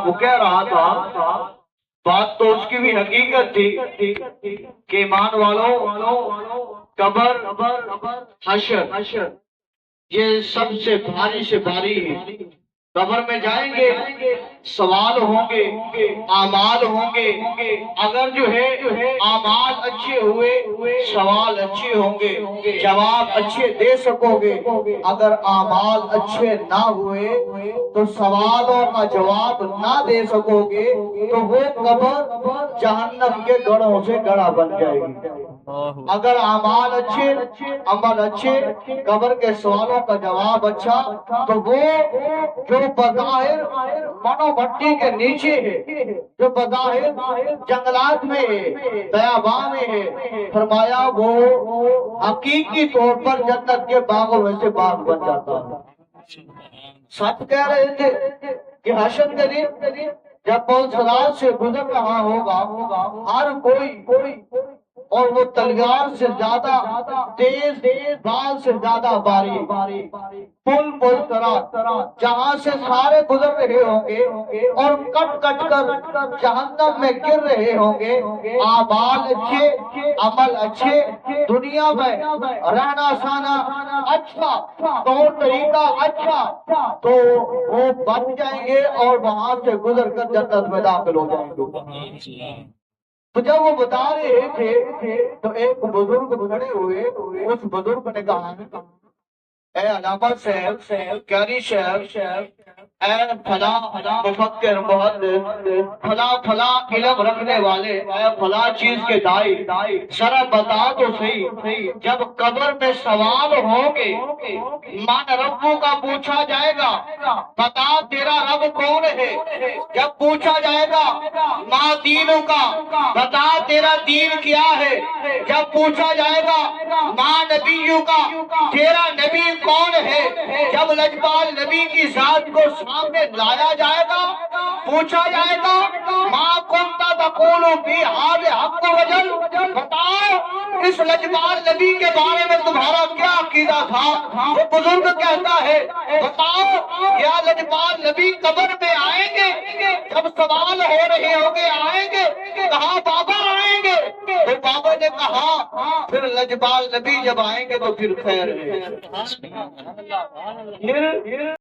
وہ کہہ رہا تھا، بات تو اس کی بھی حقیقت تھی کہ ایمان والوں قبر حشر یہ سب سے بھاری سے بھاری ہے۔ قبر میں جائیں گے، سوال ہوں گے، اعمال ہوں گے، اگر جو ہے اعمال اچھے ہوئے سوال اچھے ہوں گے، جواب اچھے دے سکو گے، اگر اعمال اچھے نہ ہوئے تو سوالوں کا جواب نہ دے سکو گے تو وہ قبر جہنم کے گڑھوں سے گڑھا بن جائے گی۔ اگر اعمال اچھے، عمل اچھے، قبر کے سوالوں کا جواب اچھا، تو وہ جو بظاہر منو بھٹی کے نیچے ہے، جو بظاہر جنگلات میں ہے، بیاباں میں ہے، فرمایا وہ حقیقی طور پر جنت کے باغوں میں سے باغ بن جاتا ہے۔ سب کہہ رہے تھے کہ حشر کے دن جب پل صراط سے گزر رہا ہوگا، ہر کوئی اور وہ تلوار سے زیادہ تیز، بال سے زیادہ باری، پل صراط جہاں سے سارے گزر رہے ہوں گے اور کٹ کر جہنم میں گر رہے ہوں گے۔ اعمال اچھے، عمل اچھے، دنیا میں رہنا سہنا اچھا، طور طریقہ اچھا، تو وہ بن جائیں گے اور وہاں سے گزر کر جنت میں داخل ہو جائیں گے۔ تو جب وہ بتا رہے تھے تو ایک بزرگ کھڑے ہوئے، اس بزرگ نے کہا، اے علامہ صاحب، قاری صاحب، اے فلاں مفکر محدث، فلاں علم رکھنے والے، اے فلاں چیز کے دائی، ذرا بتا تو صحیح، جب قبر میں سوال ہوں گے، من ربوں کا پوچھا جائے گا، بتا تیرا رب کون ہے، جب پوچھا جائے گا ماں دینوں کا، بتا تیرا دین کیا ہے، جب پوچھا جائے گا ماں نبیوں کا، تیرا نبی کون ہے، جب لجپال نبی کی ذات کو سامنے لایا جائے گا، پوچھا جائے گا ماں کنتا تقول فی ھذا حق وجل، بتاؤ اس لجپال نبی کے بارے میں تمہارا کیا عقیدہ تھا۔ وہ بزرگ کہتا ہے، بتاؤ یا لجپال نبی قبر میں آئیں گے، جب سوال ہو رہے ہوں گے آئیں گے، کہا بابا آئیں گے، تو بابا نے کہا پھر لجپال نبی جب آئیں گے تو پھر خیر ہے۔